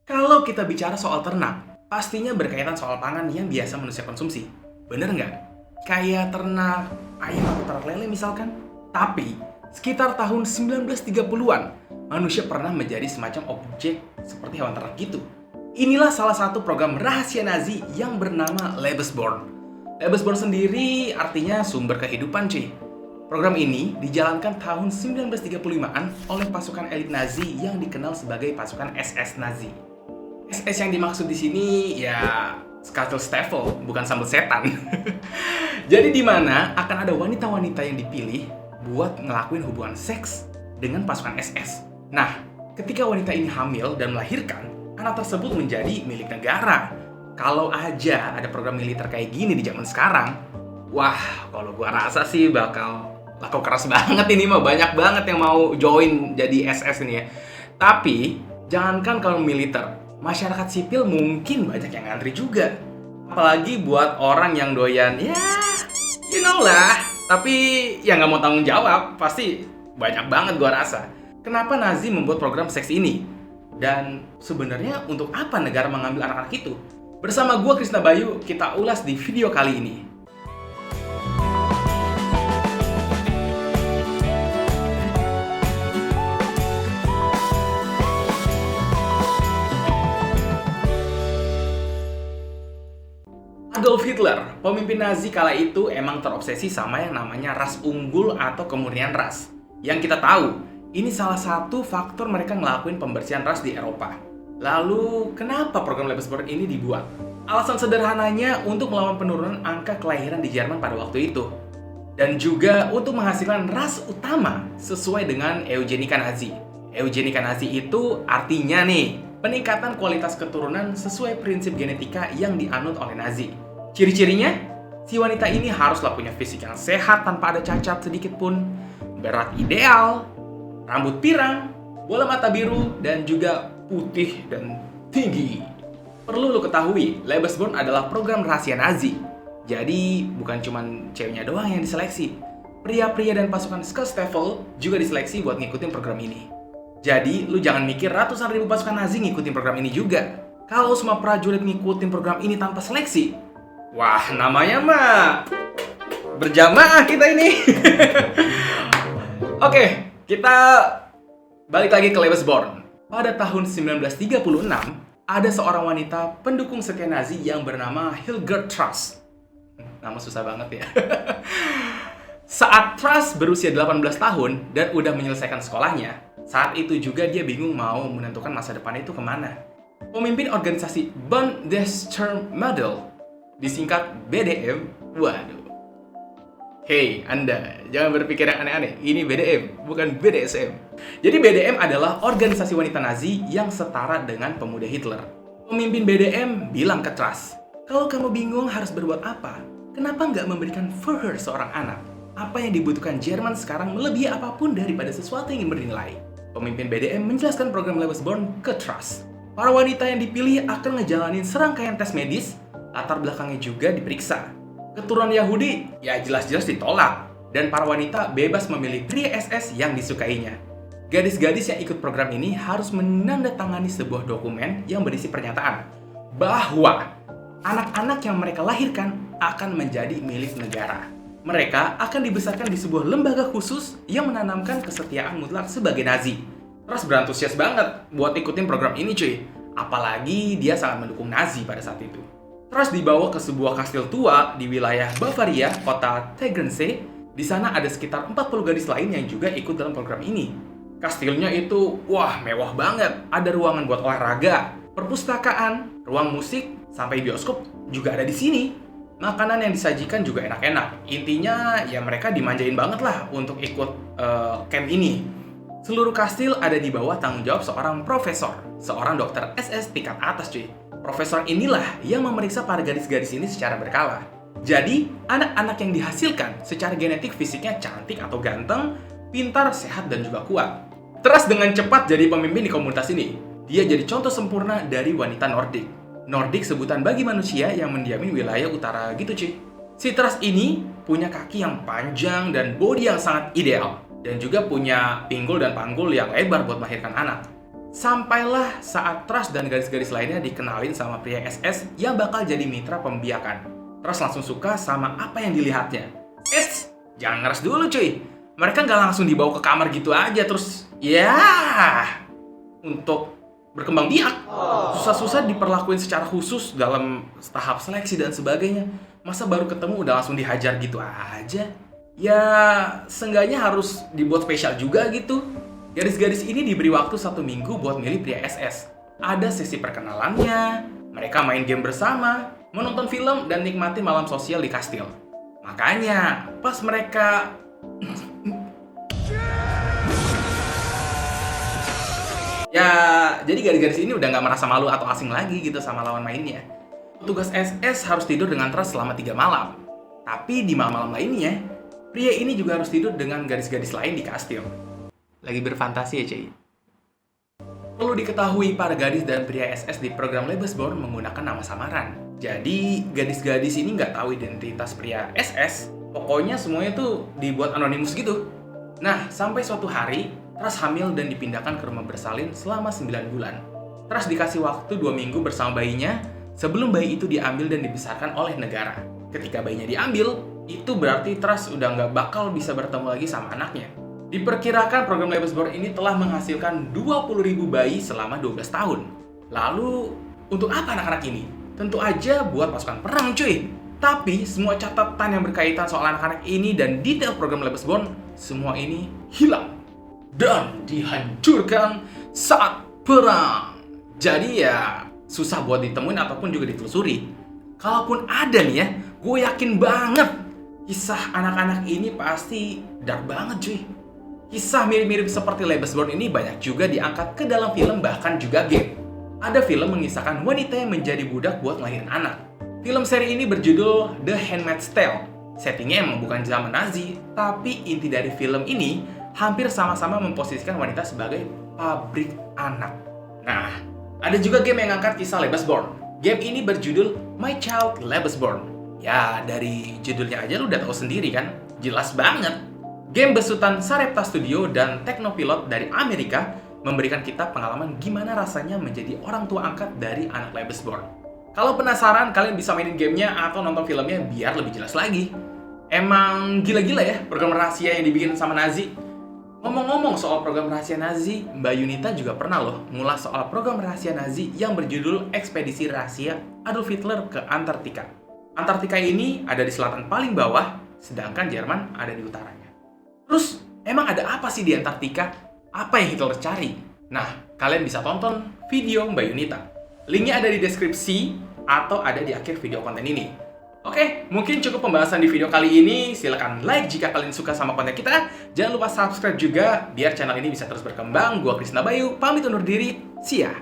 Kalau kita bicara soal ternak, pastinya berkaitan soal pangan yang biasa manusia konsumsi. Bener nggak? Kayak ternak ayam atau ternak lele misalkan. Tapi, sekitar tahun 1930-an, manusia pernah menjadi semacam objek seperti hewan ternak gitu. Inilah salah satu program rahasia Nazi yang bernama Lebensborn. Lebensborn sendiri artinya sumber kehidupan, cuy. Program ini dijalankan tahun 1935-an oleh pasukan elit Nazi yang dikenal sebagai pasukan SS Nazi. SS yang dimaksud di sini ya Staffel, bukan sambal setan. Jadi di mana akan ada wanita-wanita yang dipilih buat ngelakuin hubungan seks dengan pasukan SS. Nah, ketika wanita ini hamil dan melahirkan, anak tersebut menjadi milik negara. Kalau aja ada program militer kayak gini di zaman sekarang, wah, kalau gua rasa sih bakal laku keras banget ini mah, banyak banget yang mau join jadi SS ini ya. Tapi, jangankan kalau militer, masyarakat sipil mungkin banyak yang ngantri juga. Apalagi buat orang yang doyan, ya, you know lah. Tapi ya nggak mau tanggung jawab, pasti banyak banget gua rasa. Kenapa Nazi membuat program seks ini? Dan sebenarnya untuk apa negara mengambil anak-anak itu? Bersama gua Krisna Bayu, kita ulas di video kali ini. Adolf Hitler, pemimpin Nazi kala itu emang terobsesi sama yang namanya ras unggul atau kemurnian ras. Yang kita tahu, ini salah satu faktor mereka ngelakuin pembersihan ras di Eropa. Lalu, kenapa program Lebensborn ini dibuat? Alasan sederhananya untuk melawan penurunan angka kelahiran di Jerman pada waktu itu. Dan juga untuk menghasilkan ras utama sesuai dengan eugenika Nazi. Eugenika Nazi itu artinya nih, peningkatan kualitas keturunan sesuai prinsip genetika yang dianut oleh Nazi. Ciri-cirinya, si wanita ini haruslah punya fisik yang sehat tanpa ada cacat sedikit pun, berat ideal, rambut pirang, bola mata biru, dan juga putih dan tinggi. Perlu lo ketahui, Lebensborn adalah program rahasia Nazi. Jadi, bukan cuma ceweknya doang yang diseleksi. Pria-pria dan pasukan Staffel juga diseleksi buat ngikutin program ini. Jadi, lu jangan mikir ratusan ribu pasukan Nazi ngikutin program ini juga. Kalau semua prajurit ngikutin program ini tanpa seleksi, wah, namanya mah berjamaah kita ini. Oke, kita balik lagi ke Lebensborn. Pada tahun 1936, ada seorang wanita pendukung setia Nazi yang bernama Hilgert Truss. Nama susah banget ya. Saat Truss berusia 18 tahun dan udah menyelesaikan sekolahnya, saat itu juga dia bingung mau menentukan masa depan itu kemana. Pemimpin organisasi Bundeswehrmadel, disingkat BDM, waduh. Hey, Anda, jangan berpikir yang aneh-aneh. Ini BDM, bukan BDSM. Jadi BDM adalah organisasi wanita Nazi yang setara dengan pemuda Hitler. Pemimpin BDM bilang ke Truss, kalau kamu bingung harus berbuat apa, kenapa nggak memberikan Führer seorang anak? Apa yang dibutuhkan Jerman sekarang melebihi apapun daripada sesuatu yang bernilai. Pemimpin BDM menjelaskan program Lebensborn ke Truss. Para wanita yang dipilih akan ngejalanin serangkaian tes medis, latar belakangnya juga diperiksa. Keturunan Yahudi ya jelas-jelas ditolak, dan para wanita bebas memilih pria SS yang disukainya. Gadis-gadis yang ikut program ini harus menandatangani sebuah dokumen yang berisi pernyataan bahwa anak-anak yang mereka lahirkan akan menjadi milik negara. Mereka akan dibesarkan di sebuah lembaga khusus yang menanamkan kesetiaan mutlak sebagai Nazi. Terus berantusias banget buat ikutin program ini, cuy. Apalagi dia sangat mendukung Nazi pada saat itu. Terus dibawa ke sebuah kastil tua di wilayah Bavaria, kota Tegernsee. Di sana ada sekitar 40 gadis lain yang juga ikut dalam program ini. Kastilnya itu, wah, mewah banget. Ada ruangan buat olahraga, perpustakaan, ruang musik, sampai bioskop juga ada di sini. Makanan yang disajikan juga enak-enak. Intinya ya mereka dimanjain banget lah untuk ikut camp ini. Seluruh kastil ada di bawah tanggung jawab seorang profesor, seorang dokter SS tingkat atas, cuy. Profesor inilah yang memeriksa para gadis-gadis ini secara berkala. Jadi, anak-anak yang dihasilkan secara genetik fisiknya cantik atau ganteng, pintar, sehat, dan juga kuat. Terus dengan cepat jadi pemimpin di komunitas ini. Dia jadi contoh sempurna dari wanita Nordik. Nordik sebutan bagi manusia yang mendiami wilayah utara gitu, cuy. Si Truss ini punya kaki yang panjang dan body yang sangat ideal. Dan juga punya pinggul dan panggul yang lebar buat melahirkan anak. Sampailah saat Trust dan gadis-gadis lainnya dikenalin sama pria SS yang bakal jadi mitra pembiakan. Trust langsung suka sama apa yang dilihatnya. Eits, jangan ngeres dulu cuy. Mereka nggak langsung dibawa ke kamar gitu aja terus ya untuk berkembang biak. Susah-susah diperlakuin secara khusus dalam tahap seleksi dan sebagainya. Masa baru ketemu udah langsung dihajar gitu aja? Ya, seenggaknya harus dibuat spesial juga gitu. Gadis-gadis ini diberi waktu 1 minggu buat milih pria SS. Ada sesi perkenalannya, mereka main game bersama, menonton film, dan nikmati malam sosial di kastil. Makanya, pas mereka... Ya, jadi gadis-gadis ini udah nggak merasa malu atau asing lagi gitu sama lawan mainnya. Petugas SS harus tidur dengan Trust selama 3 malam. Tapi di malam-malam lainnya, pria ini juga harus tidur dengan gadis-gadis lain di kastil. Lagi berfantasi ya, cuy. Perlu diketahui, para gadis dan pria SS di program Lebensborn menggunakan nama samaran. Jadi, gadis-gadis ini nggak tahu identitas pria SS. Pokoknya semuanya tuh dibuat anonimus gitu. Nah, sampai suatu hari, Trust hamil dan dipindahkan ke rumah bersalin selama 9 bulan. Trust dikasih waktu 2 minggu bersama bayinya sebelum bayi itu diambil dan dibesarkan oleh negara. Ketika bayinya diambil, itu berarti Trust udah nggak bakal bisa bertemu lagi sama anaknya. Diperkirakan program Lebensborn ini telah menghasilkan 20.000 bayi selama 12 tahun. Lalu, untuk apa anak-anak ini? Tentu aja buat pasukan perang cuy. Tapi, semua catatan yang berkaitan soal anak-anak ini dan detail program Lebensborn, semua ini hilang dan dihancurkan saat perang. Jadi ya susah buat ditemuin ataupun juga ditelusuri. Kalaupun ada nih ya, gue yakin banget kisah anak-anak ini pasti dark banget cuy. Kisah mirip-mirip seperti Lebensborn ini banyak juga diangkat ke dalam film bahkan juga game. Ada film mengisahkan wanita yang menjadi budak buat ngelahirin anak. Film seri ini berjudul The Handmaid's Tale. Settingnya emang bukan zaman Nazi, tapi inti dari film ini hampir sama-sama memposisikan wanita sebagai pabrik anak. Nah, ada juga game yang ngangkat kisah Lebensborn. Game ini berjudul My Child Lebensborn. Ya, dari judulnya aja lu udah tahu sendiri kan? Jelas banget. Game besutan Sarepta Studio dan Technopilot dari Amerika memberikan kita pengalaman gimana rasanya menjadi orang tua angkat dari anak Lebensborn. Kalau penasaran, kalian bisa mainin gamenya atau nonton filmnya biar lebih jelas lagi. Emang gila-gila ya program rahasia yang dibikin sama Nazi. Ngomong-ngomong soal program rahasia Nazi, Mbak Yunita juga pernah loh ngulas soal program rahasia Nazi yang berjudul Ekspedisi Rahasia Adolf Hitler ke Antartika. Antartika ini ada di selatan paling bawah, sedangkan Jerman ada di utaranya. Terus, emang ada apa sih di Antartika? Apa yang Hitler cari? Nah, kalian bisa tonton video Mbak Yunita. Linknya ada di deskripsi atau ada di akhir video konten ini. Oke, mungkin cukup pembahasan di video kali ini. Silakan like jika kalian suka sama konten kita. Jangan lupa subscribe juga biar channel ini bisa terus berkembang. Gua Krisna Bayu, pamit undur diri. See ya!